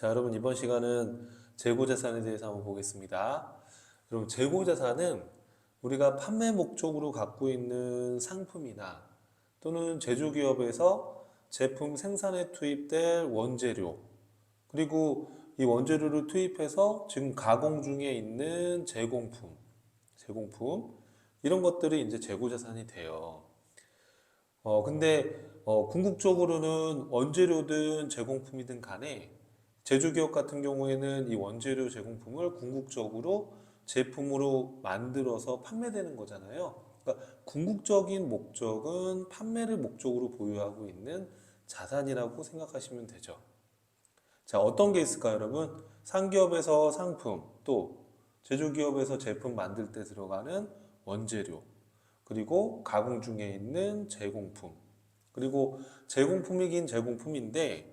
자, 여러분 이번 시간은 재고자산에 대해서 한번 보겠습니다. 여러분 재고자산은 우리가 판매 목적으로 갖고 있는 상품이나 또는 제조기업에서 제품 생산에 투입될 원재료, 그리고 이 원재료를 투입해서 지금 가공 중에 있는 제공품 이런 것들이 이제 재고자산이 돼요. 근데 궁극적으로는 원재료든 제공품이든 간에 제조기업 같은 경우에는 이 원재료 제공품을 궁극적으로 제품으로 만들어서 판매되는 거잖아요. 그러니까 궁극적인 목적은 판매를 목적으로 보유하고 있는 자산이라고 생각하시면 되죠. 자, 어떤 게 있을까요, 여러분? 상기업에서 상품, 또 제조기업에서 제품 만들 때 들어가는 원재료, 그리고 가공 중에 있는 제공품, 그리고 제공품이긴 제공품인데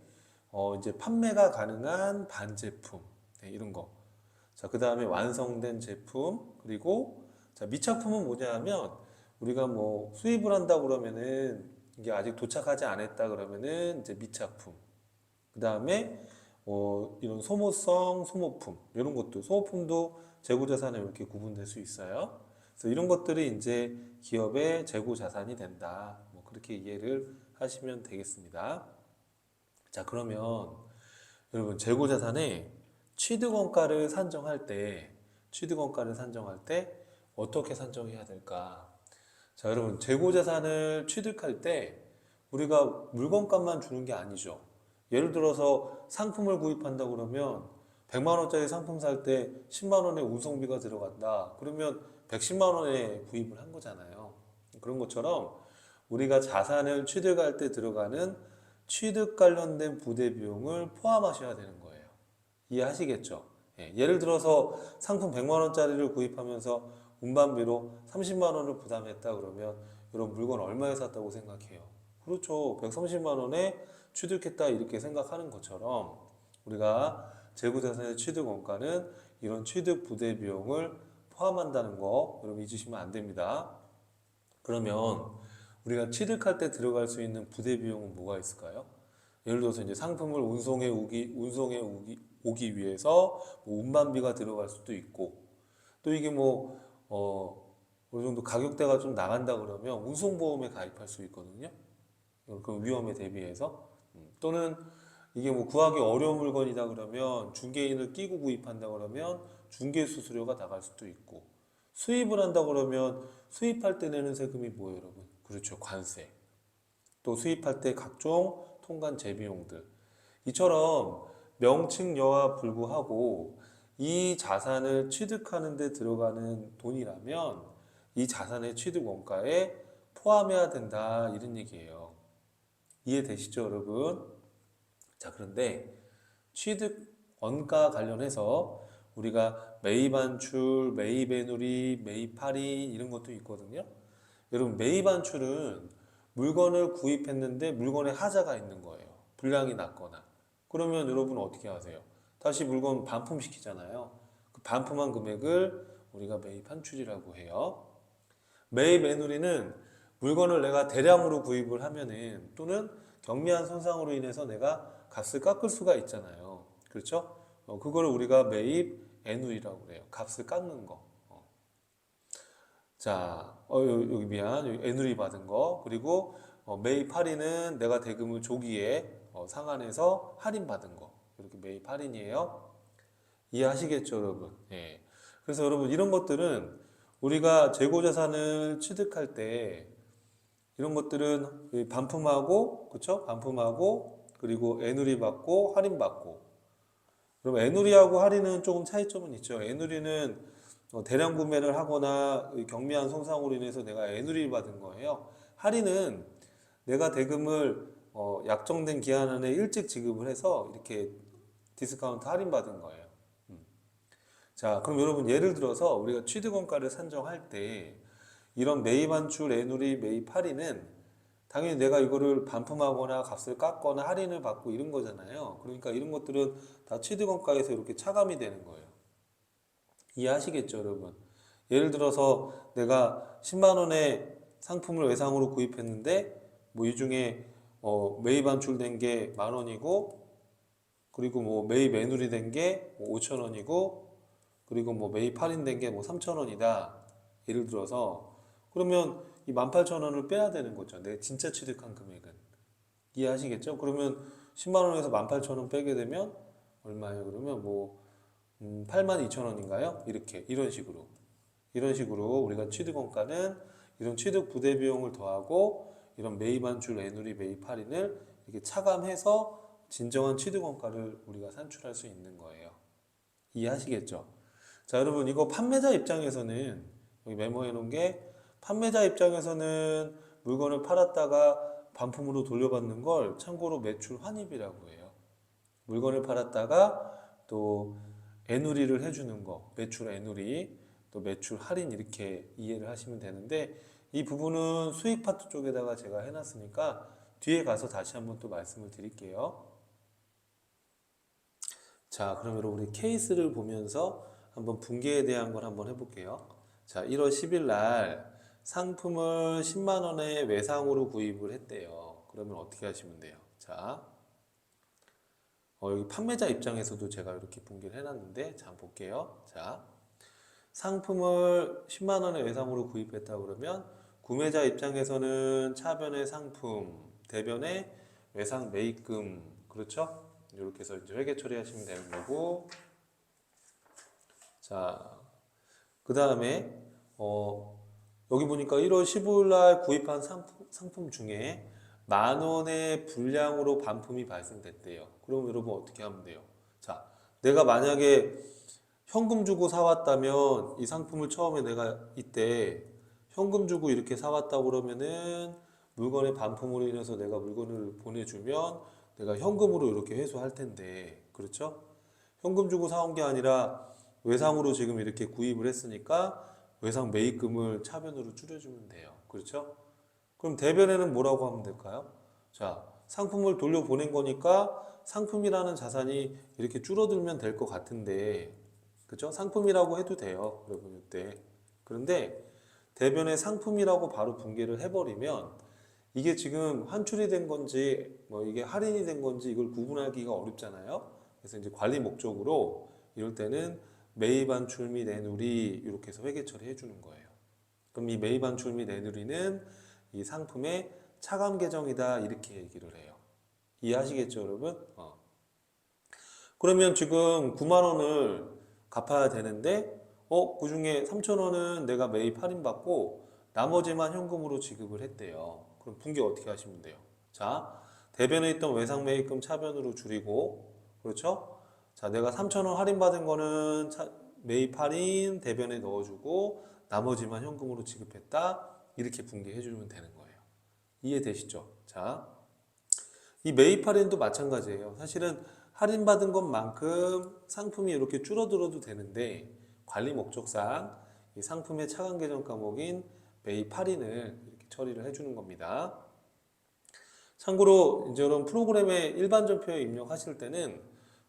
이제 판매가 가능한 반제품, 네, 이런 거. 자, 그 다음에 완성된 제품, 그리고 자, 미착품은 뭐냐 하면 우리가 뭐 수입을 한다 그러면은 이게 아직 도착하지 않았다 그러면은 이제 미착품. 그 다음에 이런 소모성 소모품 이런 것도 소모품도 재고자산에 이렇게 구분될 수 있어요. 그래서 이런 것들이 이제 기업의 재고자산이 된다. 뭐 그렇게 이해를 하시면 되겠습니다. 자, 그러면 여러분 재고자산의 취득원가를 산정할 때 어떻게 산정해야 될까? 자, 여러분 재고자산을 취득할 때 우리가 물건값만 주는 게 아니죠. 예를 들어서 상품을 구입한다 그러면 100만 원짜리 상품 살 때 10만 원의 운송비가 들어간다. 그러면 110만 원에 구입을 한 거잖아요. 그런 것처럼 우리가 자산을 취득할 때 들어가는 취득 관련된 부대 비용을 포함하셔야 되는 거예요. 이해하시겠죠? 예, 예를 들어서 상품 100만 원짜리를 구입하면서 운반비로 30만 원을 부담했다 그러면 이런 물건 얼마에 샀다고 생각해요? 그렇죠. 130만 원에 취득했다 이렇게 생각하는 것처럼 우리가 재고자산의 취득 원가는 이런 취득 부대 비용을 포함한다는 거 여러분 잊으시면 안 됩니다. 그러면 우리가 취득할 때 들어갈 수 있는 부대 비용은 뭐가 있을까요? 예를 들어서 이제 상품을 운송해 오기 위해서 뭐 운반비가 들어갈 수도 있고, 또 이게 어느 정도 가격대가 좀 나간다 그러면 운송보험에 가입할 수 있거든요. 그 위험에 대비해서. 또는 이게 뭐 구하기 어려운 물건이다 그러면 중개인을 끼고 구입한다 그러면 중개 수수료가 나갈 수도 있고, 수입을 한다 그러면 수입할 때 내는 세금이 뭐예요, 여러분? 그렇죠. 관세. 또 수입할 때 각종 통관 재비용들. 이처럼 명칭여와 불구하고 이 자산을 취득하는 데 들어가는 돈이라면 이 자산의 취득 원가에 포함해야 된다. 이런 얘기예요. 이해되시죠, 여러분? 자, 그런데 취득 원가 관련해서 우리가 매입완출, 매입애누리, 매입할인 이런 것도 있거든요. 여러분 매입완출은 물건을 구입했는데 물건에 하자가 있는 거예요. 불량이 났거나. 그러면 여러분 어떻게 하세요? 다시 물건 반품시키잖아요. 그 반품한 금액을 우리가 매입환출이라고 해요. 매입애누리는 물건을 내가 대량으로 구입을 하면은 또는 경미한 손상으로 인해서 내가 값을 깎을 수가 있잖아요. 그렇죠? 그거를 우리가 매입애누리라고 그래요. 값을 깎는 거. 자, 여기 미안. 여기 애누리 받은 거. 그리고 매입 할인은 내가 대금을 조기에 상한해서 할인 받은 거. 이렇게 매입 할인이에요. 이해하시겠죠, 여러분? 예. 그래서 여러분 이런 것들은 우리가 재고자산을 취득할 때 이런 것들은 반품하고, 그쵸? 반품하고, 그리고 애누리 받고, 할인 받고. 그럼 애누리하고 할인은 조금 차이점은 있죠. 애누리는 대량 구매를 하거나 경미한 손상으로 인해서 내가 애누리를 받은 거예요. 할인은 내가 대금을 약정된 기한 안에 일찍 지급을 해서 이렇게 디스카운트 할인 받은 거예요. 자, 그럼 여러분 예를 들어서 우리가 취득원가를 산정할 때 이런 매입완출, 애누리, 매입 할인은 당연히 내가 이거를 반품하거나 값을 깎거나 할인을 받고 이런 거잖아요. 그러니까 이런 것들은 다 취득원가에서 이렇게 차감이 되는 거예요. 이해하시겠죠, 여러분? 예를 들어서 내가 10만 원의 상품을 외상으로 구입했는데 뭐 이 중에 매입 반출된 게 만 원이고 그리고 뭐 매입 애누리 된 게 5,000원이고 그리고 뭐 매입 할인된 게 뭐 3,000원이다. 예를 들어서 그러면 이 18,000원을 빼야 되는 거죠. 내 진짜 취득한 금액은. 이해하시겠죠? 그러면 10만 원에서 18,000원 빼게 되면 얼마예요? 그러면 뭐 82,000원인가요? 이렇게 이런 식으로 우리가 취득원가는 이런 취득 부대 비용을 더하고 이런 매입 한출 애누리 매입 할인을 이렇게 차감해서 진정한 취득원가를 우리가 산출할 수 있는 거예요. 이해하시겠죠? 자, 여러분 이거 판매자 입장에서는 여기 메모해 놓은 게 판매자 입장에서는 물건을 팔았다가 반품으로 돌려받는 걸 참고로 매출 환입이라고 해요. 물건을 팔았다가 또 애누리를 해주는 거, 매출 애누리, 또 매출 할인 이렇게 이해를 하시면 되는데 이 부분은 수익 파트 쪽에다가 제가 해놨으니까 뒤에 가서 다시 한번 또 말씀을 드릴게요. 자, 그럼 여러분 우리 케이스를 보면서 한번 분계에 대한 걸 한번 해볼게요. 자, 1월 10일 날 상품을 10만 원에 외상으로 구입을 했대요. 그러면 어떻게 하시면 돼요? 자, 여기 판매자 입장에서도 제가 이렇게 분기를 해놨는데 자, 한번 볼게요. 자, 상품을 10만 원에 외상으로 구입했다 그러면 구매자 입장에서는 차변의 상품, 대변의 외상 매입금, 그렇죠? 이렇게 해서 이제 회계 처리하시면 되는 거고, 자, 그 다음에 여기 보니까 1월 15일 날 구입한 상품 중에 만 원의 불량으로 반품이 발생됐대요. 그럼 여러분 어떻게 하면 돼요? 자, 내가 만약에 현금 주고 사왔다면 이 상품을 처음에 내가 이때 현금 주고 이렇게 사왔다 그러면은 물건의 반품으로 인해서 내가 물건을 보내주면 내가 현금으로 이렇게 회수할 텐데, 그렇죠? 현금 주고 사온 게 아니라 외상으로 지금 이렇게 구입을 했으니까 외상 매입금을 차변으로 줄여주면 돼요. 그렇죠? 그럼 대변에는 뭐라고 하면 될까요? 자, 상품을 돌려보낸 거니까 상품이라는 자산이 이렇게 줄어들면 될 것 같은데, 그죠? 상품이라고 해도 돼요. 여러분 이때. 그런데 대변에 상품이라고 바로 분계를 해버리면 이게 지금 환출이 된 건지 뭐 이게 할인이 된 건지 이걸 구분하기가 어렵잖아요. 그래서 이제 관리 목적으로 이럴 때는 매입 환출 및 내누리 이렇게 해서 회계 처리해 주는 거예요. 그럼 이 매입 환출 및 내누리는 이 상품의 차감 계정이다 이렇게 얘기를 해요. 이해하시겠죠, 여러분? 그러면 지금 9만 원을 갚아야 되는데 그 중에 3천 원은 내가 매입 할인받고 나머지만 현금으로 지급을 했대요. 그럼 분기 어떻게 하시면 돼요? 자, 대변에 있던 외상 매입금 차변으로 줄이고, 그렇죠? 자, 내가 3천 원 할인받은 거는 매입 할인 대변에 넣어주고 나머지만 현금으로 지급했다. 이렇게 분기해 주면 되는 거예요. 이해되시죠? 자, 이 매입 할인도 마찬가지예요. 사실은 할인받은 것만큼 상품이 이렇게 줄어들어도 되는데 관리 목적상 이 상품의 차감 계정 과목인 매입 할인을 이렇게 처리를 해주는 겁니다. 참고로 이제 이런 프로그램에 일반 전표에 입력하실 때는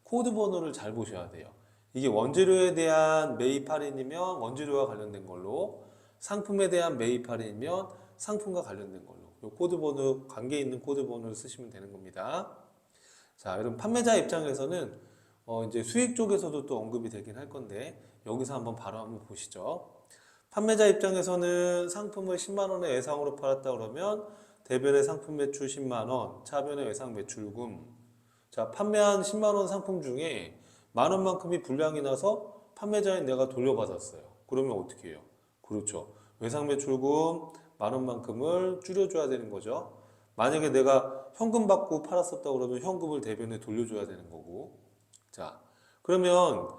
코드 번호를 잘 보셔야 돼요. 이게 원재료에 대한 매입 할인이면 원재료와 관련된 걸로, 상품에 대한 매입 할인이면 상품과 관련된 걸로, 이 코드 번호, 관계 있는 코드 번호를 쓰시면 되는 겁니다. 자, 여러분 판매자 입장에서는 이제 수익 쪽에서도 또 언급이 되긴 할 건데 여기서 한번 보시죠. 판매자 입장에서는 상품을 10만 원에 예상으로 팔았다 그러면 대변의 상품 매출 10만 원, 차변의 예상 매출금. 자, 판매한 10만 원 상품 중에 만 원만큼이 불량이 나서 판매자인 내가 돌려받았어요. 그러면 어떻게 해요? 그렇죠. 외상 매출금 만 원만큼을 줄여줘야 되는 거죠. 만약에 내가 현금 받고 팔았었다 그러면 현금을 대변에 돌려줘야 되는 거고. 자, 그러면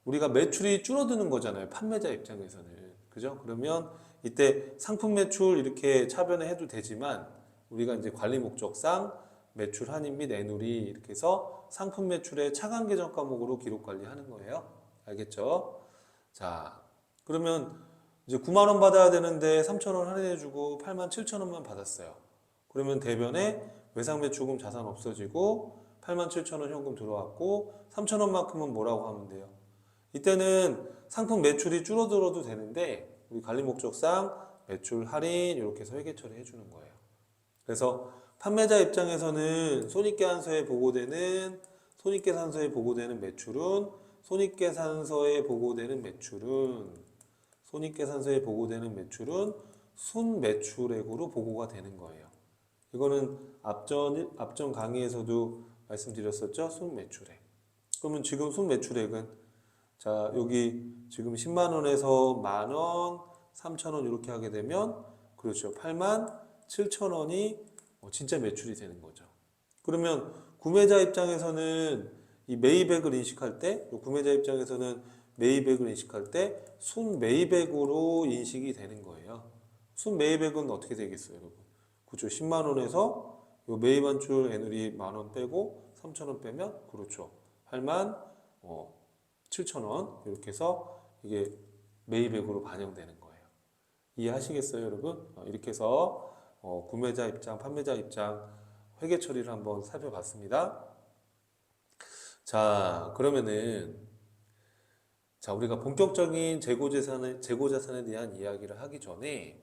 우리가 매출이 줄어드는 거잖아요. 판매자 입장에서는. 그죠? 그러면 이때 상품 매출 이렇게 차변에 해도 되지만 우리가 이제 관리 목적상 매출 할인 및 애누리 이렇게 해서 상품 매출의 차감 계정 과목으로 기록 관리하는 거예요. 알겠죠? 자, 그러면 이제 9만 원 받아야 되는데 3천 원 할인해주고 8만 7천 원만 받았어요. 그러면 대변에 외상 매출금 자산 없어지고 8만 7천 원 현금 들어왔고 3천 원만큼은 뭐라고 하면 돼요? 이때는 상품 매출이 줄어들어도 되는데 우리 관리 목적상 매출 할인 이렇게 해서 회계 처리해 주는 거예요. 그래서 판매자 입장에서는 손익계산서에 보고되는 손익계산서에 보고되는 매출은 손익계산서에 보고되는 매출은 순매출액으로 보고가 되는 거예요. 이거는 앞전 강의에서도 말씀드렸었죠? 순매출액. 그러면 지금 순매출액은 자, 여기 지금 10만 원에서 만 원, 3천 원 이렇게 하게 되면 그렇죠. 8만 7천 원이 진짜 매출이 되는 거죠. 그러면 구매자 입장에서는 이 매입액을 인식할 때, 순매입액으로 인식이 되는 거예요. 순매입액은 어떻게 되겠어요, 여러분? 그렇죠. 10만 원에서 요 매입한 줄 애누리 만 원 빼고 3천 원 빼면 그렇죠. 8만 7천 원 이렇게 해서 이게 매입액으로 반영되는 거예요. 이해하시겠어요, 여러분? 이렇게 해서 구매자 입장, 판매자 입장 회계 처리를 한번 살펴봤습니다. 자, 그러면은 자, 우리가 본격적인 재고자산에 대한 이야기를 하기 전에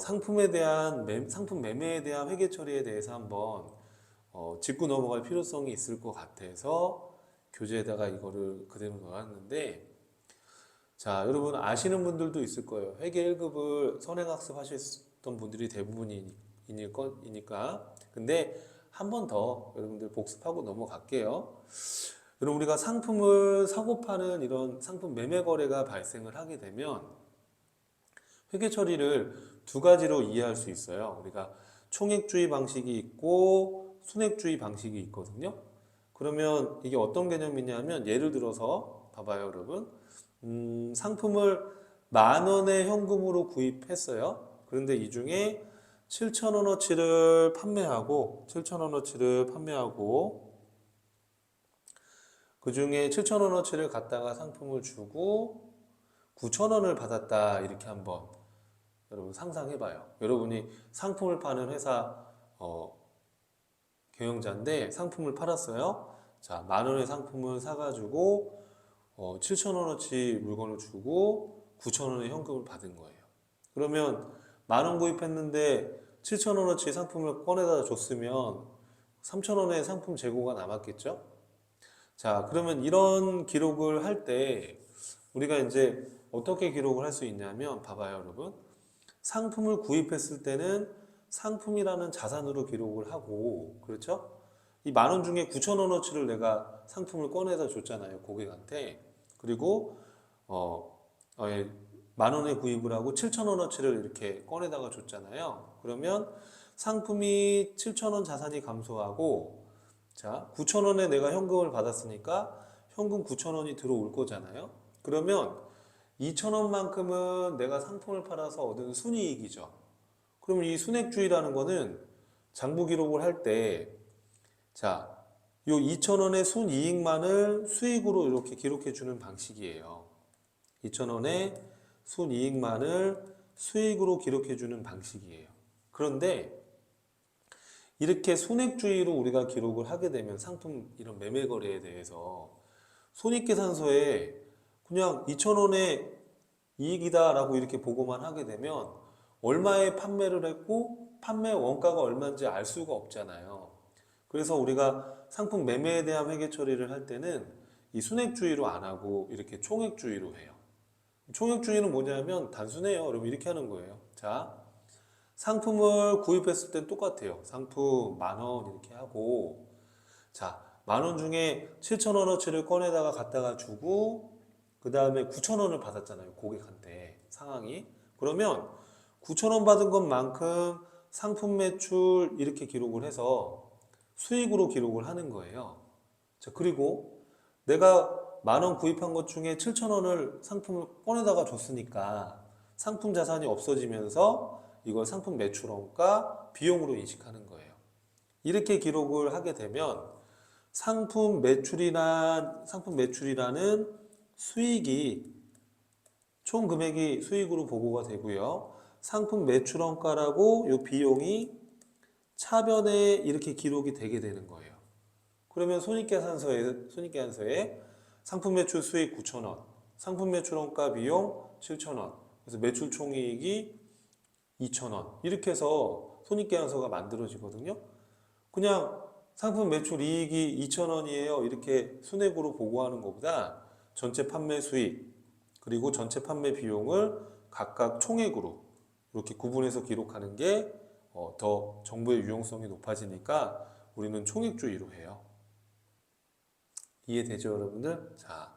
상품 매매에 대한 회계 처리에 대해서 한번 짚고 넘어갈 필요성이 있을 것 같아서 교재에다가 이거를 그대로 넣었는데, 자, 여러분 아시는 분들도 있을 거예요. 회계 1급을 선행학습 하셨던 분들이 대부분이니까. 근데 한 번 더 여러분들 복습하고 넘어갈게요. 여러분, 우리가 상품을 사고 파는 이런 상품 매매 거래가 발생을 하게 되면 회계 처리를 두 가지로 이해할 수 있어요. 우리가 총액주의 방식이 있고 순액주의 방식이 있거든요. 그러면 이게 어떤 개념이냐면, 예를 들어서 봐봐요, 여러분. 상품을 만 원의 현금으로 구입했어요. 그런데 이 중에 7,000원어치를 판매하고 그 중에 7,000원어치를 갖다가 상품을 주고 9,000원을 받았다. 이렇게 한번 여러분 상상해봐요. 여러분이 상품을 파는 회사 경영자인데 상품을 팔았어요. 자, 만 원의 상품을 사가지고 7,000원어치 물건을 주고 9,000원의 현금을 받은 거예요. 그러면 만 원 구입했는데 7,000원어치 상품을 꺼내다 줬으면 3,000원의 상품 재고가 남았겠죠? 자, 그러면 이런 기록을 할 때 우리가 이제 어떻게 기록을 할 수 있냐면, 봐봐요, 여러분. 상품을 구입했을 때는 상품이라는 자산으로 기록을 하고, 그렇죠? 이 만 원 중에 9,000원어치를 내가 상품을 꺼내다 줬잖아요, 고객한테. 그리고 만 원에 구입을 하고 7,000원어치를 이렇게 꺼내다가 줬잖아요. 그러면 상품이 7,000원 자산이 감소하고, 자, 9,000원에 내가 현금을 받았으니까 현금 9,000원이 들어올 거잖아요. 그러면 2,000원만큼은 내가 상품을 팔아서 얻은 순이익이죠. 그러면 이 순액주의라는 거는 장부 기록을 할 때, 자, 요 2,000원의 순이익만을 수익으로 이렇게 기록해 주는 방식이에요. 2,000원의 순이익만을 수익으로 기록해 주는 방식이에요. 그런데 이렇게 손익주의로 우리가 기록을 하게 되면 상품 이런 매매 거래에 대해서 손익계산서에 그냥 2,000원의 이익이다라고 이렇게 보고만 하게 되면 얼마에 판매를 했고 판매 원가가 얼마인지 알 수가 없잖아요. 그래서 우리가 상품 매매에 대한 회계 처리를 할 때는 이 순액주의로 안 하고 이렇게 총액주의로 해요. 총액주의는 뭐냐면 단순해요. 여러분, 이렇게 하는 거예요. 자, 상품을 구입했을 땐 똑같아요. 상품 만 원 이렇게 하고, 자, 만 원 중에 7,000원어치를 꺼내다가 갖다가 주고 그 다음에 9,000원을 받았잖아요, 고객한테. 상황이. 그러면 9,000원 받은 것만큼 상품 매출 이렇게 기록을 해서 수익으로 기록을 하는 거예요. 자, 그리고 내가 만 원 구입한 것 중에 7,000원을 상품을 꺼내다가 줬으니까 상품 자산이 없어지면서 이걸 상품 매출원가 비용으로 인식하는 거예요. 이렇게 기록을 하게 되면 상품 매출이라는 수익이 총 금액이 수익으로 보고가 되고요. 상품 매출원가라고 이 비용이 차변에 이렇게 기록이 되게 되는 거예요. 그러면 손익계산서에 상품 매출 수익 9,000원, 상품 매출원가 비용 7,000원, 그래서 매출 총이익이 2,000원, 이렇게 해서 손익계산서가 만들어지거든요. 그냥 상품 매출 이익이 2,000원이에요. 이렇게 순액으로 보고하는 것보다 전체 판매 수익 그리고 전체 판매 비용을 각각 총액으로 이렇게 구분해서 기록하는 게 더 정보의 유용성이 높아지니까 우리는 총액주의로 해요. 이해되죠, 여러분들? 자,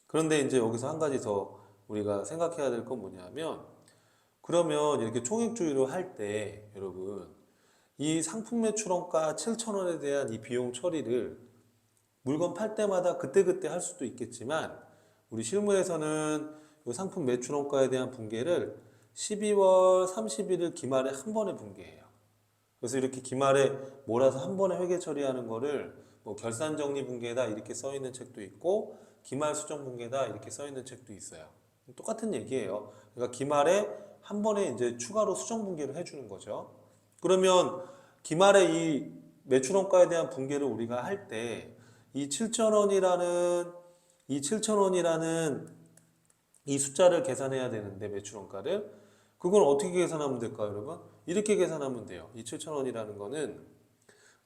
그런데 이제 여기서 한 가지 더 우리가 생각해야 될 건 뭐냐면, 그러면 이렇게 총액주의로 할 때 여러분 이 상품 매출원가 7,000원에 대한 이 비용 처리를 물건 팔 때마다 그때그때 할 수도 있겠지만, 우리 실무에서는 이 상품 매출원가에 대한 분계를 12월 31일 기말에 한 번에 분계해요. 그래서 이렇게 기말에 몰아서 한 번에 회계 처리하는 거를 뭐 결산 정리 분계다 이렇게 써 있는 책도 있고 기말 수정 분계다 이렇게 써 있는 책도 있어요. 똑같은 얘기예요. 그러니까 기말에 한 번에 이제 추가로 수정 분계를 해주는 거죠. 그러면 기말에 이 매출원가에 대한 분계를 우리가 할 때 이 7,000원이라는 이 숫자를 계산해야 되는데 매출원가를 그걸 어떻게 계산하면 될까요, 여러분? 이렇게 계산하면 돼요. 이 7,000원이라는 거는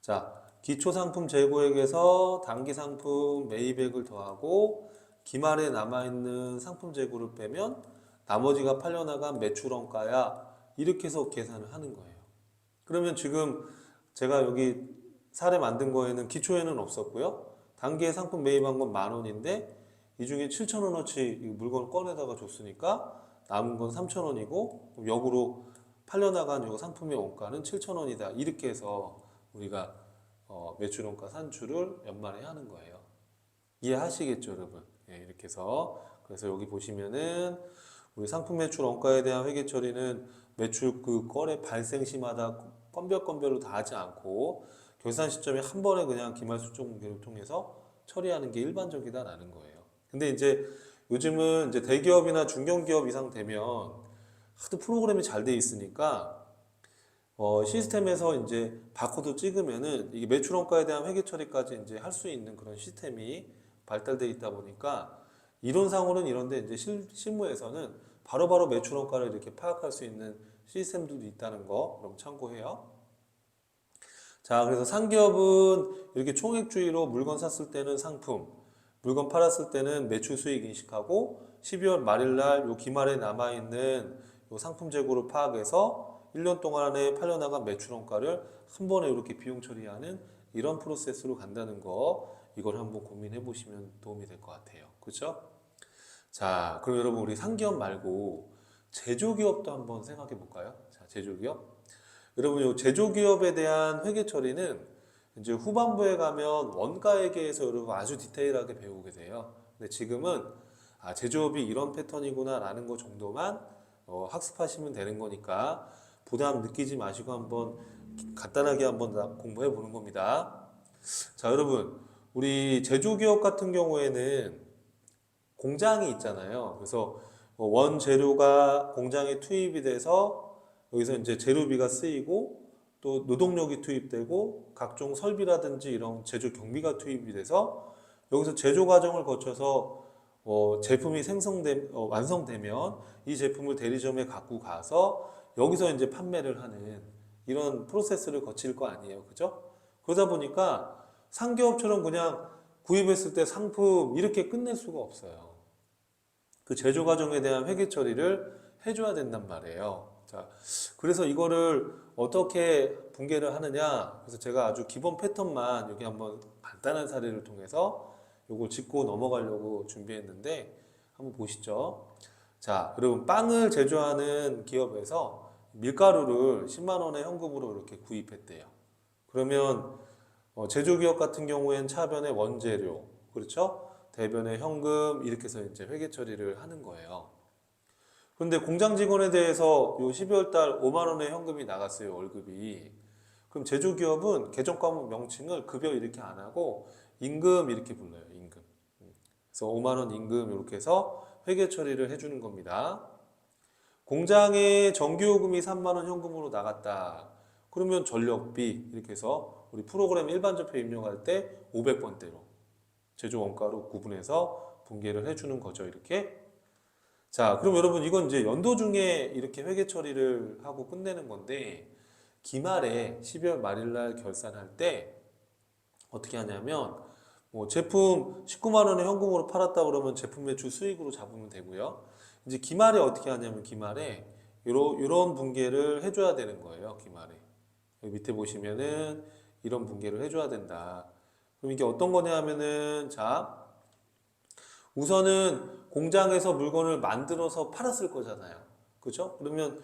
자, 기초상품 재고액에서 단기상품 매입액을 더하고 기말에 남아있는 상품 재고를 빼면 나머지가 팔려나간 매출원가야. 이렇게 해서 계산을 하는 거예요. 그러면 지금 제가 여기 사례 만든 거에는 기초에는 없었고요. 단기에 상품 매입한 건 10,000원인데 이 중에 7,000원어치 물건을 꺼내다가 줬으니까 남은 건 3,000원이고 역으로 팔려나간 이 상품의 원가는 7,000원이다. 이렇게 해서 우리가 매출원가 산출을 연말에 하는 거예요. 이해하시겠죠, 여러분? 예, 이렇게 해서 그래서 여기 보시면은 우리 상품 매출 원가에 대한 회계 처리는 매출 그 거래 발생 시마다 건별건별로 다 하지 않고 결산 시점에 한 번에 그냥 기말 수정 분계를 통해서 처리하는 게 일반적이다라는 거예요. 근데 이제 요즘은 이제 대기업이나 중견기업 이상 되면 하도 프로그램이 잘 돼 있으니까 시스템에서 이제 바코드 찍으면은 이게 매출원가에 대한 회계 처리까지 이제 할 수 있는 그런 시스템이 발달돼 있다 보니까 이론상으로는 이런데 이제 실무에서는 바로바로 매출원가를 이렇게 파악할 수 있는 시스템들도 있다는 거 그럼 참고해요. 자, 그래서 상기업은 이렇게 총액주의로 물건 샀을 때는 상품, 물건 팔았을 때는 매출 수익 인식하고 12월 말일 날 요 기말에 남아 있는 요 상품 재고를 파악해서 1년 동안에 팔려나간 매출원가를 한 번에 이렇게 비용 처리하는 이런 프로세스로 간다는 거 이걸 한번 고민해 보시면 도움이 될 것 같아요. 그렇죠? 자, 그럼 여러분 우리 상기업 말고 제조기업도 한번 생각해 볼까요? 자, 제조기업. 여러분 요 제조기업에 대한 회계 처리는 이제 후반부에 가면 원가회계에서 여러분 아주 디테일하게 배우게 돼요. 근데 지금은 제조업이 이런 패턴이구나 라는 거 정도만 학습하시면 되는 거니까 부담 느끼지 마시고 한번 간단하게 한번 공부해 보는 겁니다. 자, 여러분 우리 제조기업 같은 경우에는 공장이 있잖아요. 그래서 원재료가 공장에 투입이 돼서 여기서 이제 재료비가 쓰이고 또 노동력이 투입되고 각종 설비라든지 이런 제조 경비가 투입이 돼서 여기서 제조 과정을 거쳐서 제품이 완성되면 이 제품을 대리점에 갖고 가서 여기서 이제 판매를 하는 이런 프로세스를 거칠 거 아니에요. 그죠? 그러다 보니까 상기업처럼 그냥 구입했을 때 상품 이렇게 끝낼 수가 없어요. 그 제조 과정에 대한 회계 처리를 해줘야 된단 말이에요. 자, 그래서 이거를 어떻게 분계를 하느냐. 그래서 제가 아주 기본 패턴만 여기 한번 간단한 사례를 통해서 요걸 짚고 넘어가려고 준비했는데 한번 보시죠. 자, 여러분 빵을 제조하는 기업에서 밀가루를 10만 원의 현금으로 이렇게 구입했대요. 그러면 제조기업 같은 경우엔 차변의 원재료, 그렇죠? 대변의 현금 이렇게 해서 이제 회계 처리를 하는 거예요. 그런데 공장 직원에 대해서 요 12월 달 5만 원의 현금이 나갔어요, 월급이. 그럼 제조기업은 계정 과목 명칭을 급여 이렇게 안 하고 임금 이렇게 불러요, 임금. 그래서 5만 원 임금 이렇게 해서 회계 처리를 해주는 겁니다. 공장에 전기요금이 3만 원 현금으로 나갔다. 그러면 전력비 이렇게 해서 우리 프로그램 일반적표 입력할 때 500번대로 제조 원가로 구분해서 분계를 해주는 거죠, 이렇게. 자, 그럼 여러분 이건 이제 연도 중에 이렇게 회계 처리를 하고 끝내는 건데 기말에 12월 말일날 결산할 때 어떻게 하냐면 뭐 제품 19만 원에 현금으로 팔았다 그러면 제품 매출 수익으로 잡으면 되고요. 이제 기말에 어떻게 하냐면 기말에 요런 분계를 해줘야 되는 거예요. 기말에 여기 밑에 보시면은 이런 분계를 해줘야 된다. 그럼 이게 어떤 거냐 하면은 자 우선은 공장에서 물건을 만들어서 팔았을 거잖아요. 그죠? 그러면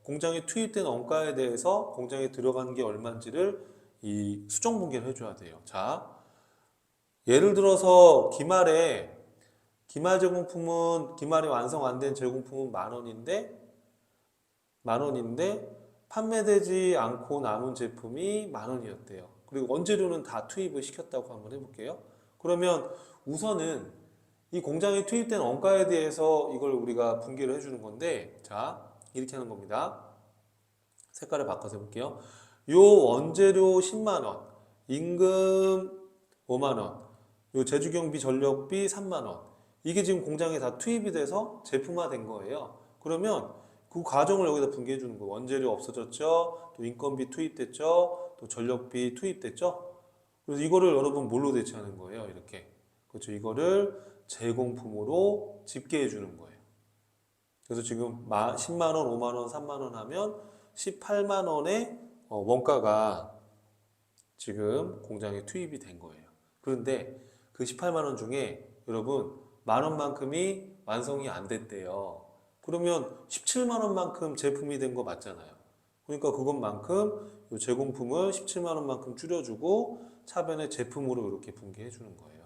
공장에 투입된 원가에 대해서 공장에 들어간 게 얼마인지를 이 수정 분계를 해줘야 돼요. 자, 예를 들어서 기말 제공품은 기말이 완성 안 된 제공품은 만 원인데 판매되지 않고 남은 제품이 만 원이었대요. 그리고 원재료는 다 투입을 시켰다고 한번 해볼게요. 그러면 우선은 이 공장에 투입된 원가에 대해서 이걸 우리가 분계를 해주는 건데, 자, 이렇게 하는 겁니다. 색깔을 바꿔서 해볼게요. 요 원재료 10만 원, 임금 5만 원, 요 제주경비 전력비 3만 원. 이게 지금 공장에 다 투입이 돼서 제품화된 거예요. 그러면 그 과정을 여기다 분개해 주는 거예요. 원재료 없어졌죠? 또 인건비 투입됐죠? 또 전력비 투입됐죠? 그래서 이거를 여러분 뭘로 대체하는 거예요? 이렇게. 그렇죠. 이거를 제공품으로 집계해 주는 거예요. 그래서 지금 10만 원, 5만 원, 3만 원 하면 18만 원의 원가가 지금 공장에 투입이 된 거예요. 그런데 그 18만 원 중에 여러분 만 원만큼이 완성이 안 됐대요. 그러면 17만 원만큼 제품이 된 거 맞잖아요. 그러니까 그것만큼 이 제공품을 17만 원만큼 줄여주고 차변에 제품으로 이렇게 분개해 주는 거예요.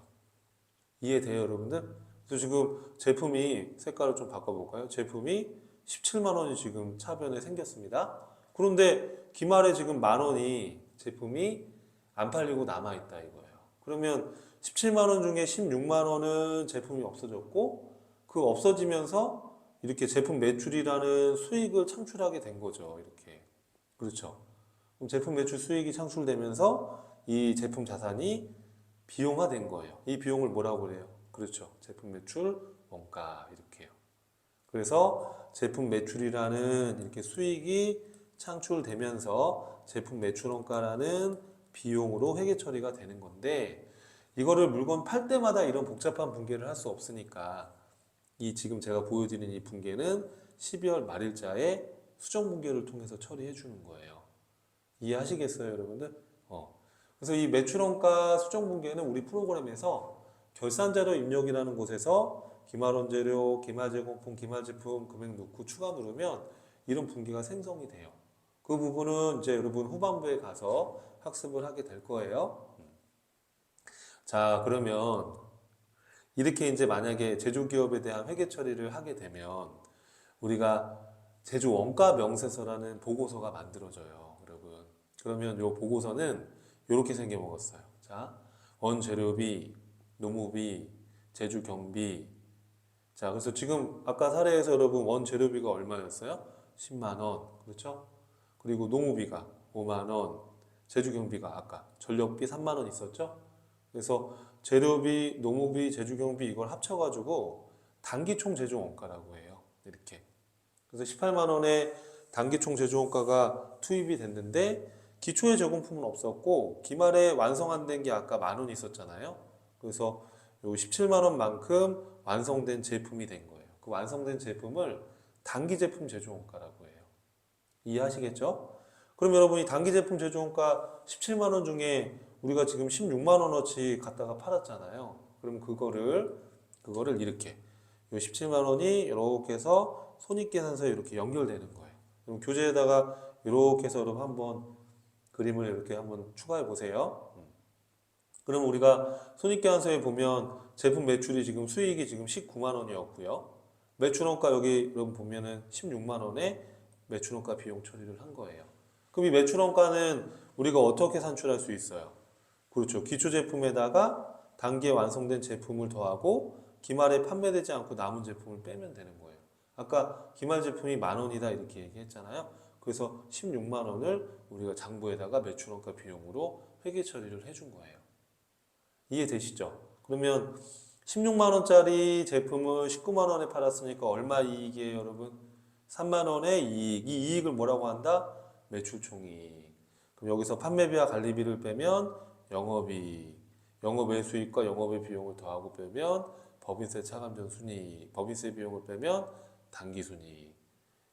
이해돼요, 여러분들? 그래서 지금 제품이 색깔을 좀 바꿔볼까요? 제품이 17만 원이 지금 차변에 생겼습니다. 그런데 기말에 지금 만 원이 제품이 안 팔리고 남아있다 이거예요. 그러면 17만 원 중에 16만 원은 제품이 없어졌고 그 없어지면서 이렇게 제품 매출이라는 수익을 창출하게 된 거죠. 이렇게. 그렇죠. 그럼 제품 매출 수익이 창출되면서 이 제품 자산이 비용화된 거예요. 이 비용을 뭐라고 그래요? 그렇죠. 제품 매출 원가 이렇게요. 그래서 제품 매출이라는 이렇게 수익이 창출되면서 제품 매출 원가라는 비용으로 회계 처리가 되는 건데 이거를 물건 팔 때마다 이런 복잡한 분계를 할 수 없으니까 이 지금 제가 보여드리는 이 분계는 12월 말일자에 수정 분계를 통해서 처리해 주는 거예요. 이해하시겠어요, 여러분들? 그래서 이 매출원가 수정 분계는 우리 프로그램에서 결산자료 입력이라는 곳에서 기말원재료, 기말제공품, 기말제품 금액 넣고 추가 누르면 이런 분계가 생성이 돼요. 그 부분은 이제 여러분 후반부에 가서 학습을 하게 될 거예요. 자, 그러면 이렇게 이제 만약에 제조기업에 대한 회계 처리를 하게 되면 우리가 제조 원가 명세서라는 보고서가 만들어져요, 여러분. 그러면 이 보고서는 이렇게 생겨 먹었어요. 자, 원재료비, 노무비, 제주 경비. 자, 그래서 지금 아까 사례에서 여러분 원재료비가 얼마였어요? 10만 원. 그렇죠? 그리고 노무비가 5만 원, 제주 경비가 아까 전력비 3만 원 있었죠? 그래서 재료비, 노무비, 제주 경비 이걸 합쳐가지고 단기총 제조 원가라고 해요. 이렇게. 그래서 18만 원의 단기총 제조 원가가 투입이 됐는데 기초의 제공품은 없었고 기말에 완성 안 된 게 아까 만 원 있었잖아요. 그래서 요 17만 원만큼 완성된 제품이 된 거예요. 그 완성된 제품을 단기 제품 제조 원가라고 해요. 이해하시겠죠? 그럼 여러분 이 단기 제품 제조 원가 17만 원 중에 우리가 지금 16만 원어치 갖다가 팔았잖아요. 그럼 그거를 이렇게 요 17만 원이 이렇게 해서 손익계산서에 이렇게 연결되는 거예요. 그럼 교재에다가 이렇게 해서 여러분 한번 그림을 이렇게 한번 추가해 보세요. 그럼 우리가 손익계산서에 보면 제품 매출이 지금 수익이 지금 19만 원이었고요. 매출원가 여기 여러분 보면은 16만 원에 매출원가 비용 처리를 한 거예요. 그럼 이 매출원가는 우리가 어떻게 산출할 수 있어요? 그렇죠. 기초 제품에다가 단기에 완성된 제품을 더하고 기말에 판매되지 않고 남은 제품을 빼면 되는 거예요. 아까 기말 제품이 만 원이다 이렇게 얘기했잖아요. 그래서 16만 원을 우리가 장부에다가 매출원가 비용으로 회계 처리를 해준 거예요. 이해되시죠? 그러면 16만 원짜리 제품을 19만 원에 팔았으니까 얼마 이익이에요, 여러분? 3만 원의 이익. 이 이익을 뭐라고 한다? 매출총익. 그럼 여기서 판매비와 관리비를 빼면 영업이익, 영업외 수익과 영업외 비용을 더하고 빼면 법인세 차감전 순이익, 법인세 비용을 빼면 당기순이익.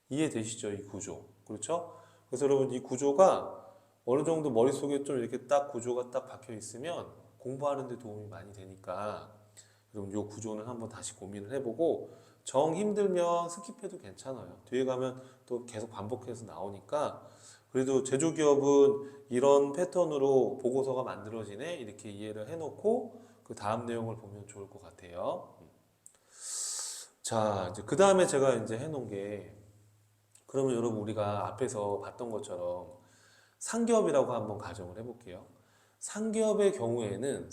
이해되시죠? 이 구조. 그렇죠? 그래서 여러분 이 구조가 어느 정도 머릿속에 좀 이렇게 딱 구조가 딱 박혀 있으면 공부하는 데 도움이 많이 되니까 여러분 이 구조는 한번 다시 고민을 해보고 정 힘들면 스킵해도 괜찮아요. 뒤에 가면 또 계속 반복해서 나오니까 그래도 제조기업은 이런 패턴으로 보고서가 만들어지네 이렇게 이해를 해놓고 그 다음 내용을 보면 좋을 것 같아요. 자, 이제 그 다음에 제가 이제 해놓은 게 그러면 여러분 우리가 앞에서 봤던 것처럼 상기업이라고 한번 가정을 해볼게요. 상기업의 경우에는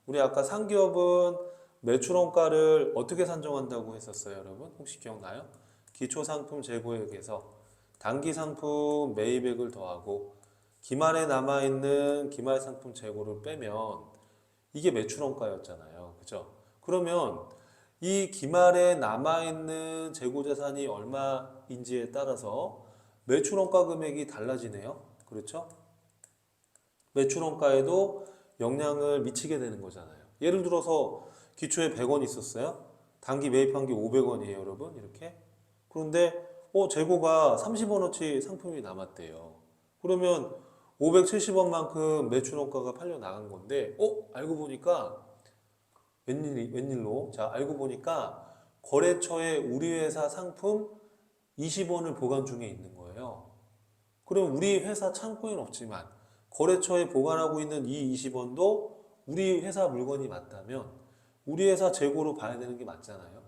우리 아까 상기업은 매출원가를 어떻게 산정한다고 했었어요, 여러분? 혹시 기억나요? 기초상품 재고액에서 단기상품 매입액을 더하고 기말에 남아있는 기말상품 재고를 빼면 이게 매출원가였잖아요. 그죠? 그러면 이 기말에 남아있는 재고자산이 얼마인지에 따라서 매출원가 금액이 달라지네요. 그렇죠? 매출원가에도 영향을 미치게 되는 거잖아요. 예를 들어서 기초에 100원 있었어요. 단기 매입한 게 500원이에요, 여러분. 이렇게. 그런데 재고가 30원어치 상품이 남았대요. 그러면 570원만큼 매출원가가 팔려 나간 건데 알고 보니까 웬일로? 자, 알고 보니까 거래처에 우리 회사 상품 20원을 보관 중에 있는 거예요. 그럼 우리 회사 창고에는 없지만 거래처에 보관하고 있는 이 20원도 우리 회사 물건이 맞다면 우리 회사 재고로 봐야 되는 게 맞잖아요.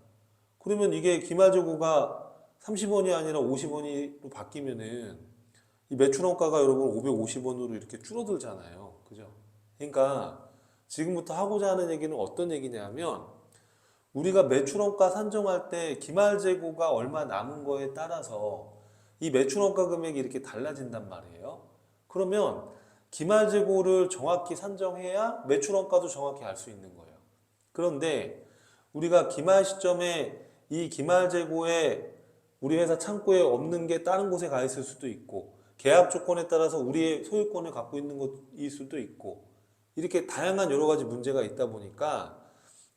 그러면 이게 기말재고가 30원이 아니라 50원으로 바뀌면은 이 매출원가가 여러분 550원으로 이렇게 줄어들잖아요. 그죠? 그러니까 지금부터 하고자 하는 얘기는 어떤 얘기냐면 우리가 매출원가 산정할 때 기말재고가 얼마 남은 거에 따라서 이 매출원가 금액이 이렇게 달라진단 말이에요. 그러면 기말재고를 정확히 산정해야 매출원가도 정확히 알 수 있는 거예요. 그런데 우리가 기말 시점에 이 기말재고에 우리 회사 창고에 없는 게 다른 곳에 가 있을 수도 있고 계약 조건에 따라서 우리의 소유권을 갖고 있는 것일 수도 있고 이렇게 다양한 여러 가지 문제가 있다 보니까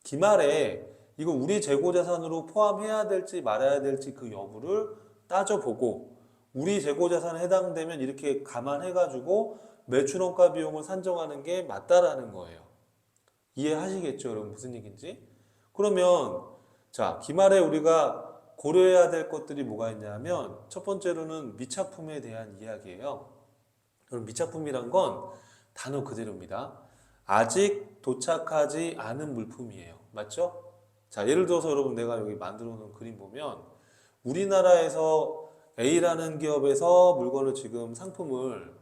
기말에 이거 우리 재고자산으로 포함해야 될지 말아야 될지 그 여부를 따져보고 우리 재고자산에 해당되면 이렇게 감안해가지고 매출원가 비용을 산정하는 게 맞다라는 거예요. 이해하시겠죠, 여러분? 무슨 얘기인지? 그러면 자, 기말에 우리가 고려해야 될 것들이 뭐가 있냐면 첫 번째로는 미착품에 대한 이야기예요. 그럼 미착품이란 건 단어 그대로입니다. 아직 도착하지 않은 물품이에요. 맞죠? 자, 예를 들어서 여러분 내가 여기 만들어 놓은 그림 보면 우리나라에서 A라는 기업에서 물건을 지금 상품을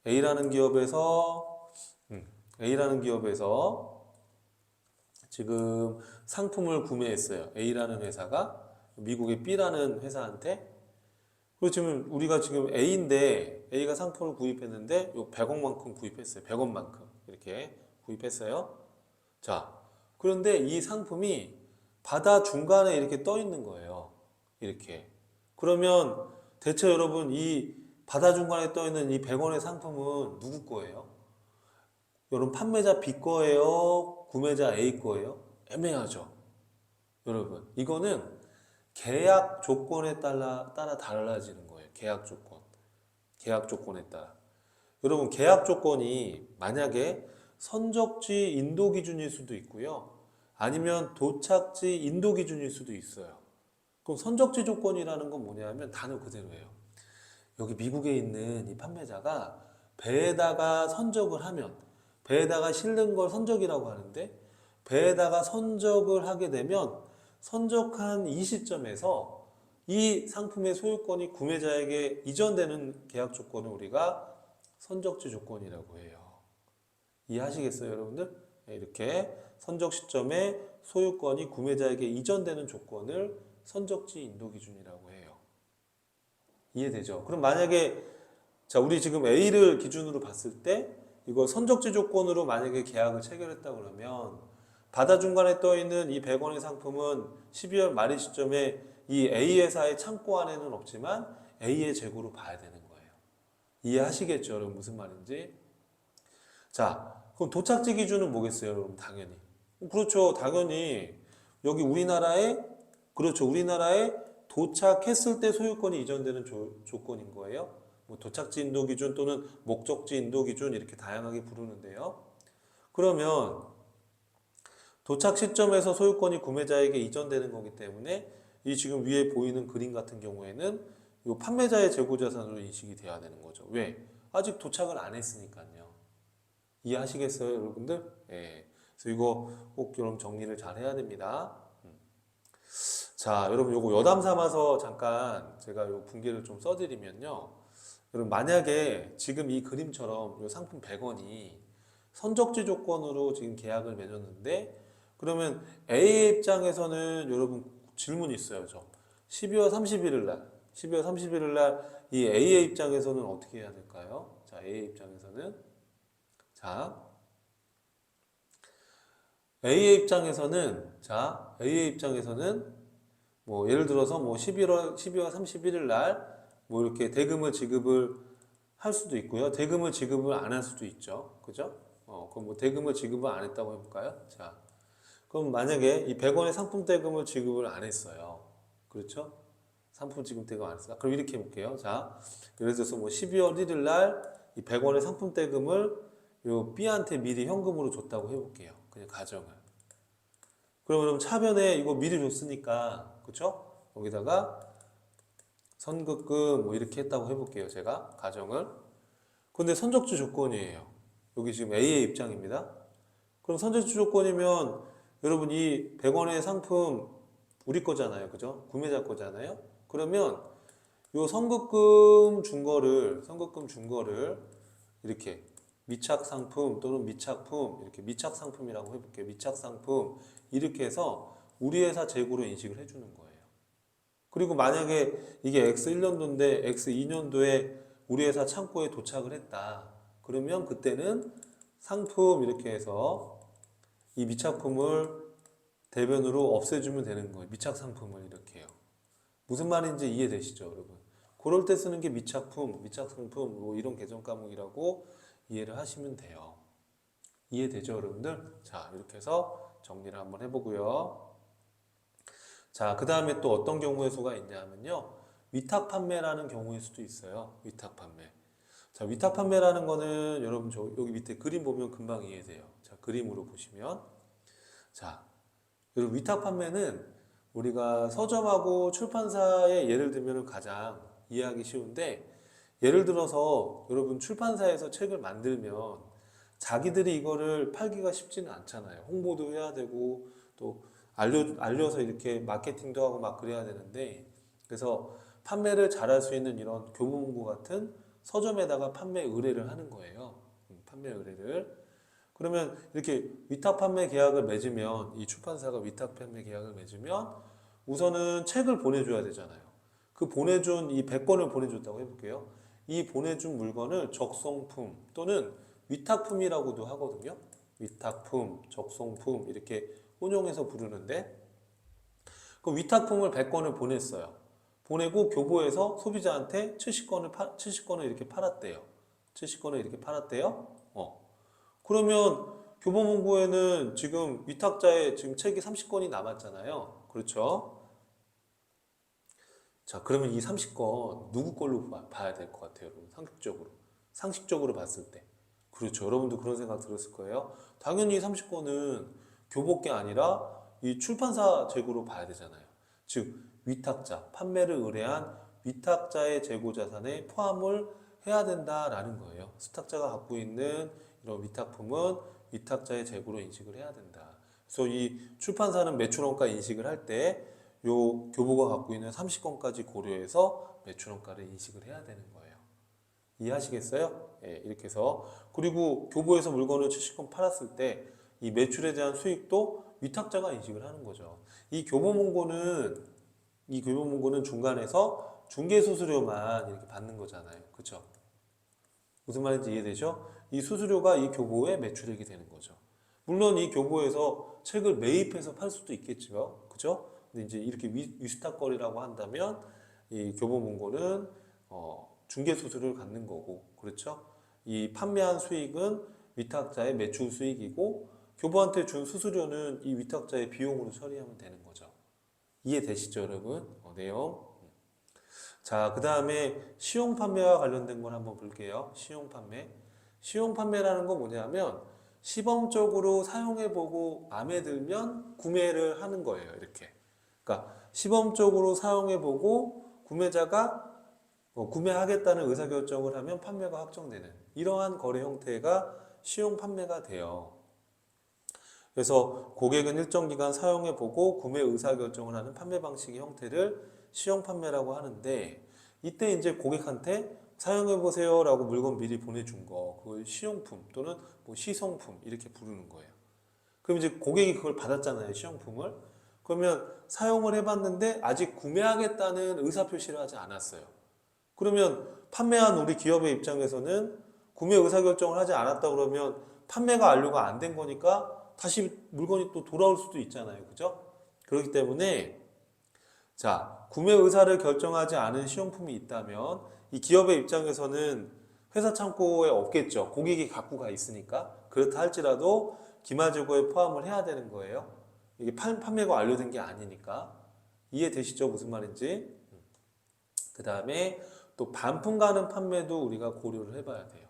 A라는 기업에서 A라는 기업에서 지금 상품을 구매했어요. A라는 회사가 미국의 B라는 회사한테. 그리고 지금 우리가 지금 A인데 A가 상품을 구입했는데 요 100억만큼 구입했어요. 100원만큼 이렇게 구입했어요. 자, 그런데 이 상품이 바다 중간에 이렇게 떠 있는 거예요. 이렇게. 그러면 대체 여러분 이 바다 중간에 떠 있는 이 100원의 상품은 누구 거예요? 여러분 판매자 B 거예요? 구매자 A 거예요? 애매하죠. 여러분 이거는 계약 조건에 따라 달라지는 거예요. 계약 조건. 계약 조건에 따라. 여러분 계약 조건이 만약에 선적지 인도 기준일 수도 있고요. 아니면 도착지 인도 기준일 수도 있어요. 그럼 선적지 조건이라는 건 뭐냐면 단어 그대로예요. 여기 미국에 있는 이 판매자가 배에다가 선적을 하면 배에다가 실는 걸 선적이라고 하는데 배에다가 선적을 하게 되면 선적한 이 시점에서 이 상품의 소유권이 구매자에게 이전되는 계약 조건을 우리가 선적지 조건이라고 해요. 이해하시겠어요, 여러분들? 이렇게 선적 시점에 소유권이 구매자에게 이전되는 조건을 선적지 인도 기준이라고 해요. 이해되죠? 그럼 만약에 자, 우리 지금 A를 기준으로 봤을 때 이거 선적지 조건으로 만약에 계약을 체결했다 그러면 바다 중간에 떠 있는 이 100원의 상품은 12월 말일 시점에 이 A 회사의 창고 안에는 없지만 A의 재고로 봐야 되는 거예요. 이해하시겠죠, 여러분? 무슨 말인지? 자, 그럼 도착지 기준은 뭐겠어요, 여러분? 당연히. 그렇죠. 당연히 여기 우리나라에 도착했을 때 소유권이 이전되는 조건인 거예요. 뭐 도착지 인도 기준 또는 목적지 인도 기준 이렇게 다양하게 부르는데요. 그러면 도착 시점에서 소유권이 구매자에게 이전되는 거기 때문에 이 지금 위에 보이는 그림 같은 경우에는 이 판매자의 재고자산으로 인식이 돼야 되는 거죠. 왜? 아직 도착을 안 했으니까요. 이해하시겠어요, 여러분들? 예. 그래서 이거 꼭 여러분 정리를 잘 해야 됩니다. 자, 여러분 요거 여담 삼아서 잠깐 제가 요 분계를 좀 써드리면요. 여러분 만약에 지금 이 그림처럼 요 상품 100원이 선적지 조건으로 지금 계약을 맺었는데 그러면 A의 입장에서는 여러분 질문이 있어요. 저 12월 31일 날 12월 31일 날 이 A의 입장에서는 어떻게 해야 될까요? 자, A의 입장에서는 자, A의 입장에서는 뭐 예를 들어서 뭐 12월 31일 날 뭐 이렇게 대금을 지급을 할 수도 있고요. 대금을 지급을 안 할 수도 있죠. 그죠? 그럼 뭐 대금을 지급을 안 했다고 해볼까요? 자, 그럼 만약에 이 100원의 상품 대금을 지급을 안 했어요. 그렇죠? 상품 지급 대금 안 했어요. 그럼 이렇게 해볼게요. 자, 예를 들어서 뭐 12월 1일 날 이 100원의 상품 대금을 요 B한테 미리 현금으로 줬다고 해볼게요. 그냥 가정을. 그러면 차변에 이거 미리 줬으니까, 그쵸? 여기다가 선급금 뭐 이렇게 했다고 해볼게요. 제가 가정을. 근데 선적지 조건이에요. 여기 지금 A의 입장입니다. 그럼 선적지 조건이면 여러분 이 100원의 상품 우리 거잖아요. 그죠? 구매자 거잖아요. 그러면 요 선급금 준 거를 이렇게 미착 상품 또는 미착품 이렇게 미착 상품이라고 해볼게요. 미착 상품 이렇게 해서 우리 회사 재고로 인식을 해주는 거예요. 그리고 만약에 이게 X1년도인데 X2년도에 우리 회사 창고에 도착을 했다. 그러면 그때는 상품 이렇게 해서 이 미착품을 대변으로 없애주면 되는 거예요. 미착 상품을 이렇게 해요. 무슨 말인지 이해되시죠, 여러분? 그럴 때 쓰는 게 미착품, 미착상품 뭐 이런 개정 과목이라고 이해를 하시면 돼요. 이해되죠, 여러분들? 자, 이렇게 해서 정리를 한번 해보고요. 자, 그 다음에 또 어떤 경우의 수가 있냐 하면요. 위탁 판매라는 경우의 수도 있어요. 위탁 판매. 자, 위탁 판매라는 거는 여러분 여기 밑에 그림 보면 금방 이해돼요. 자, 그림으로 보시면. 자, 여러분 위탁 판매는 우리가 서점하고 출판사의 예를 들면 가장 이해하기 쉬운데 예를 들어서 여러분 출판사에서 책을 만들면 자기들이 이거를 팔기가 쉽지는 않잖아요. 홍보도 해야 되고 또 알려서 이렇게 마케팅도 하고 막 그래야 되는데 그래서 판매를 잘할 수 있는 이런 교보문고 같은 서점에다가 판매 의뢰를 하는 거예요. 판매 의뢰를. 그러면 이렇게 위탁 판매 계약을 맺으면 이 출판사가 위탁 판매 계약을 맺으면 우선은 책을 보내줘야 되잖아요. 그 보내준 이 100권을 보내줬다고 해볼게요. 이 보내준 물건을 적송품 또는 위탁품이라고도 하거든요. 위탁품, 적송품 이렇게 혼용해서 부르는데 그 위탁품을 100권을 보냈어요. 보내고 교보에서 소비자한테 70권을 이렇게 팔았대요. 70권을 이렇게 팔았대요. 그러면 교보문고에는 지금 위탁자의 지금 책이 30권이 남았잖아요. 그렇죠? 자, 그러면 이 30권 누구 걸로 봐야 될 것 같아요, 여러분? 상식적으로. 상식적으로 봤을 때. 그렇죠. 여러분도 그런 생각 들었을 거예요. 당연히 이 30권은 교보게 아니라 이 출판사 재고로 봐야 되잖아요. 즉, 위탁자, 판매를 의뢰한 위탁자의 재고 자산에 포함을 해야 된다라는 거예요. 수탁자가 갖고 있는 이런 위탁품은 위탁자의 재고로 인식을 해야 된다. 그래서 이 출판사는 매출원가 인식을 할 때 요 교보가 갖고 있는 30권까지 고려해서 매출원가를 인식을 해야 되는 거예요. 이해하시겠어요? 예, 이렇게 해서 그리고 교보에서 물건을 70권 팔았을 때 이 매출에 대한 수익도 위탁자가 인식을 하는 거죠. 이 교보문고는 중간에서 중개수수료만 이렇게 받는 거잖아요. 그렇죠? 무슨 말인지 이해되죠? 이 수수료가 이 교보의 매출액이 되는 거죠. 물론 이 교보에서 책을 매입해서 팔 수도 있겠죠. 그죠? 근데 이제 이렇게 위수탁거리라고 한다면 이 교보문고는 중개수수료를 갖는 거고, 그렇죠? 이 판매한 수익은 위탁자의 매출 수익이고, 교부한테 준 수수료는 이 위탁자의 비용으로 처리하면 되는 거죠. 이해되시죠, 여러분? 내용. 자, 그 다음에 시용 판매와 관련된 걸 한번 볼게요. 시용 판매. 시용 판매라는 건 뭐냐면 시범적으로 사용해보고 마음에 들면 구매를 하는 거예요. 이렇게. 그러니까 시범적으로 사용해보고 구매자가 구매하겠다는 의사결정을 하면 판매가 확정되는 이러한 거래 형태가 시용 판매가 돼요. 그래서 고객은 일정 기간 사용해보고 구매 의사결정을 하는 판매 방식의 형태를 시용 판매라고 하는데, 이때 이제 고객한테 사용해보세요 라고 물건 미리 보내준 거, 그걸 시용품 또는 뭐 시성품 이렇게 부르는 거예요. 그럼 이제 고객이 그걸 받았잖아요, 시용품을. 그러면 사용을 해봤는데 아직 구매하겠다는 의사표시를 하지 않았어요. 그러면 판매한 우리 기업의 입장에서는 구매 의사결정을 하지 않았다 그러면 판매가 완료가 안 된 거니까 다시 물건이 또 돌아올 수도 있잖아요. 그죠? 그렇기 때문에 자, 구매 의사를 결정하지 않은 시용품이 있다면 이 기업의 입장에서는 회사 창고에 없겠죠. 고객이 갖고 가 있으니까. 그렇다 할지라도 기마재고에 포함을 해야 되는 거예요. 이게 판매가 완료된 게 아니니까. 이해되시죠? 무슨 말인지. 그 다음에 또 반품 가능 판매도 우리가 고려를 해봐야 돼요.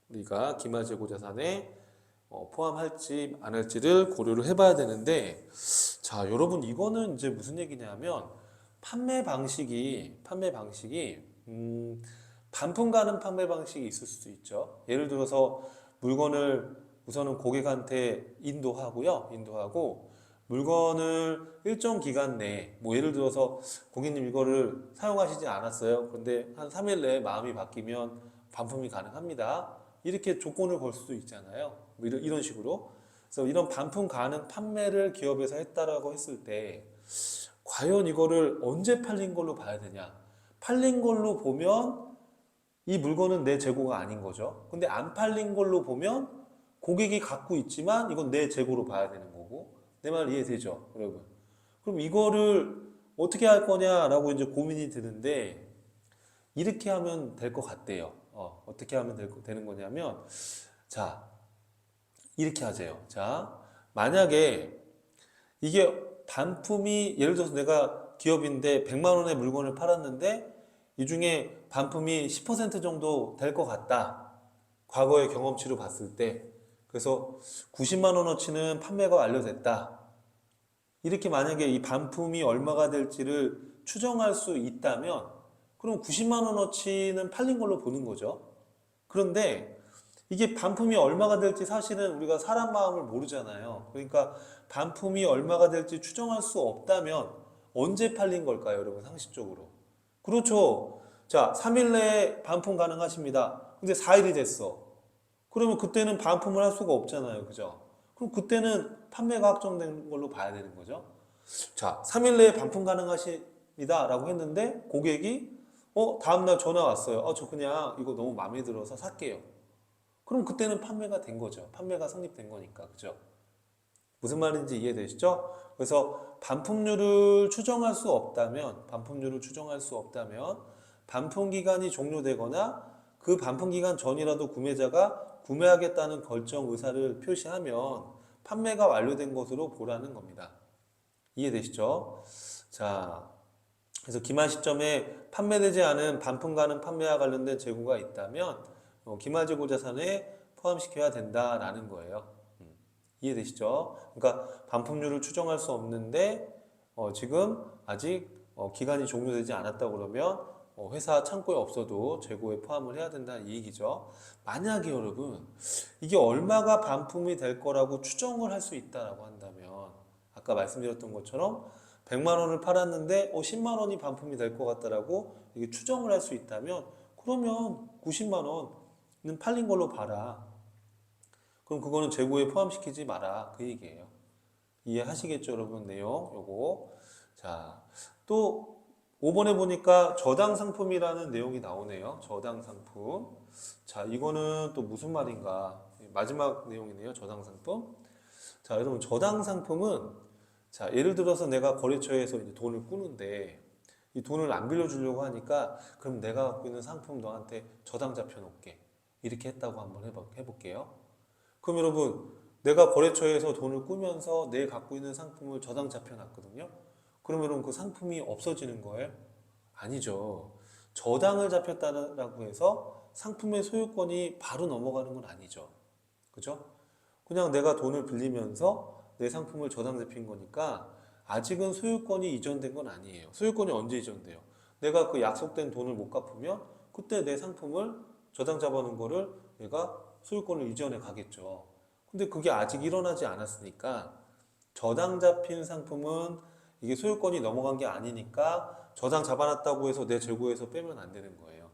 우리가 기마재고 자산에 포함할지 안 할지를 고려를 해봐야 되는데, 자, 여러분 이거는 이제 무슨 얘기냐면 판매 방식이 반품 가능 판매 방식이 있을 수도 있죠. 예를 들어서 물건을 우선은 고객한테 인도하고 물건을 일정 기간 내에 뭐 예를 들어서 고객님 이거를 사용하시지 않았어요. 그런데 한 3일 내에 마음이 바뀌면 반품이 가능합니다. 이렇게 조건을 걸 수도 있잖아요. 뭐 이런 식으로. 그래서 이런 반품 가능 판매를 기업에서 했다라고 했을 때 과연 이거를 언제 팔린 걸로 봐야 되냐? 팔린 걸로 보면 이 물건은 내 재고가 아닌 거죠. 근데 안 팔린 걸로 보면 고객이 갖고 있지만 이건 내 재고로 봐야 되는 거고. 내 말 이해되죠, 여러분? 그럼 이거를 어떻게 할 거냐라고 이제 고민이 드는데 이렇게 하면 될 것 같대요. 어떻게 하면 되는 거냐면 자, 이렇게 하세요. 자, 만약에 이게 반품이 예를 들어서 내가 기업인데 100만 원의 물건을 팔았는데 이 중에 반품이 10% 정도 될 것 같다. 과거의 경험치로 봤을 때. 그래서 90만 원어치는 판매가 완료됐다. 이렇게 만약에 이 반품이 얼마가 될지를 추정할 수 있다면 그럼 90만 원어치는 팔린 걸로 보는 거죠. 그런데 이게 반품이 얼마가 될지 사실은 우리가 사람 마음을 모르잖아요. 그러니까 반품이 얼마가 될지 추정할 수 없다면 언제 팔린 걸까요, 여러분? 상식적으로. 그렇죠. 자, 3일 내에 반품 가능하십니다. 근데 4일이 됐어. 그러면 그때는 반품을 할 수가 없잖아요. 그죠? 그럼 그때는 판매가 확정된 걸로 봐야 되는 거죠. 자, 3일 내에 반품 가능하십니다. 라고 했는데 고객이 다음날 전화 왔어요. 저 그냥 이거 너무 마음에 들어서 살게요. 그럼 그때는 판매가 된 거죠. 판매가 성립된 거니까. 그죠? 무슨 말인지 이해되시죠? 그래서 반품률을 추정할 수 없다면 반품 기간이 종료되거나 그 반품 기간 전이라도 구매자가 구매하겠다는 결정 의사를 표시하면 판매가 완료된 것으로 보라는 겁니다. 이해되시죠? 자, 그래서 기말 시점에 판매되지 않은 반품 가능 판매와 관련된 재고가 있다면 기말재고 자산에 포함시켜야 된다라는 거예요. 이해되시죠? 그러니까 반품률을 추정할 수 없는데 지금 아직 기간이 종료되지 않았다 그러면 회사 창고에 없어도 재고에 포함을 해야 된다는 이 얘기죠. 만약에 여러분 이게 얼마가 반품이 될 거라고 추정을 할 수 있다라고 한다면 아까 말씀드렸던 것처럼 100만 원을 팔았는데 10만 원이 반품이 될 것 같다라고 이게 추정을 할 수 있다면 그러면 90만 원은 팔린 걸로 봐라. 그럼 그거는 재고에 포함시키지 마라. 그 얘기예요. 이해하시겠죠, 여러분? 내용 요거. 자, 또 5번에 보니까 저당 상품이라는 내용이 나오네요. 저당 상품. 자, 이거는 또 무슨 말인가? 마지막 내용이네요. 저당 상품. 자, 여러분 저당 상품은 자, 예를 들어서 내가 거래처에서 이제 돈을 꾸는데 이 돈을 안 빌려주려고 하니까 그럼 내가 갖고 있는 상품 너한테 저당 잡혀 놓을게. 이렇게 했다고 한번 해볼게요. 그럼 여러분, 내가 거래처에서 돈을 꾸면서 내 갖고 있는 상품을 저당 잡혀 놨거든요. 그러면 그 상품이 없어지는 거예요? 아니죠. 저당을 잡혔다라고 해서 상품의 소유권이 바로 넘어가는 건 아니죠. 그죠? 그냥 내가 돈을 빌리면서 내 상품을 저당 잡힌 거니까 아직은 소유권이 이전된 건 아니에요. 소유권이 언제 이전돼요? 내가 그 약속된 돈을 못 갚으면 그때 내 상품을 저당 잡아놓은 거를 내가 소유권을 이전해 가겠죠. 근데 그게 아직 일어나지 않았으니까 저당 잡힌 상품은 이게 소유권이 넘어간 게 아니니까 저당 잡아놨다고 해서 내 재고에서 빼면 안 되는 거예요.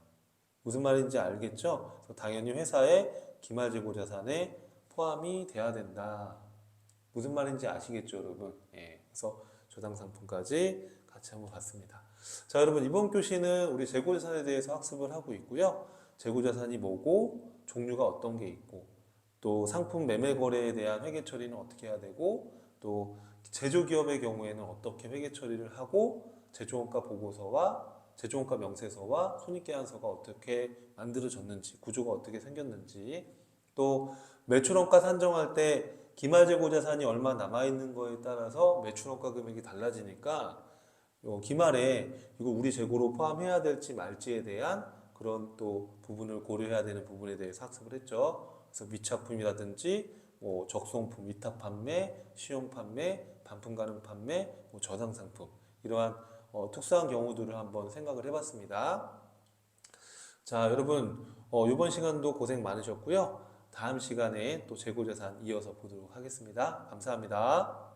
무슨 말인지 알겠죠? 그래서 당연히 회사의 기말재고 자산에 포함이 돼야 된다. 무슨 말인지 아시겠죠, 여러분? 예. 그래서 저당 상품까지 같이 한번 봤습니다. 자, 여러분 이번 교시는 우리 재고자산에 대해서 학습을 하고 있고요. 재고자산이 뭐고 종류가 어떤 게 있고 또 상품 매매 거래에 대한 회계 처리는 어떻게 해야 되고 또 제조기업의 경우에는 어떻게 회계 처리를 하고 제조원가 보고서와 제조원가 명세서와 손익계산서가 어떻게 만들어졌는지 구조가 어떻게 생겼는지 또 매출원가 산정할 때 기말재고자산이 얼마 남아있는 거에 따라서 매출원가 금액이 달라지니까 기말에 이거 우리 재고로 포함해야 될지 말지에 대한 그런 또 부분을 고려해야 되는 부분에 대해서 학습을 했죠. 그래서 미착품이라든지 뭐 적송품, 위탁 판매, 시용 판매, 반품 가능 판매, 뭐 저당 상품 이러한 특수한 경우들을 한번 생각을 해봤습니다. 자, 여러분 이번 시간도 고생 많으셨고요. 다음 시간에 또 재고자산 이어서 보도록 하겠습니다. 감사합니다.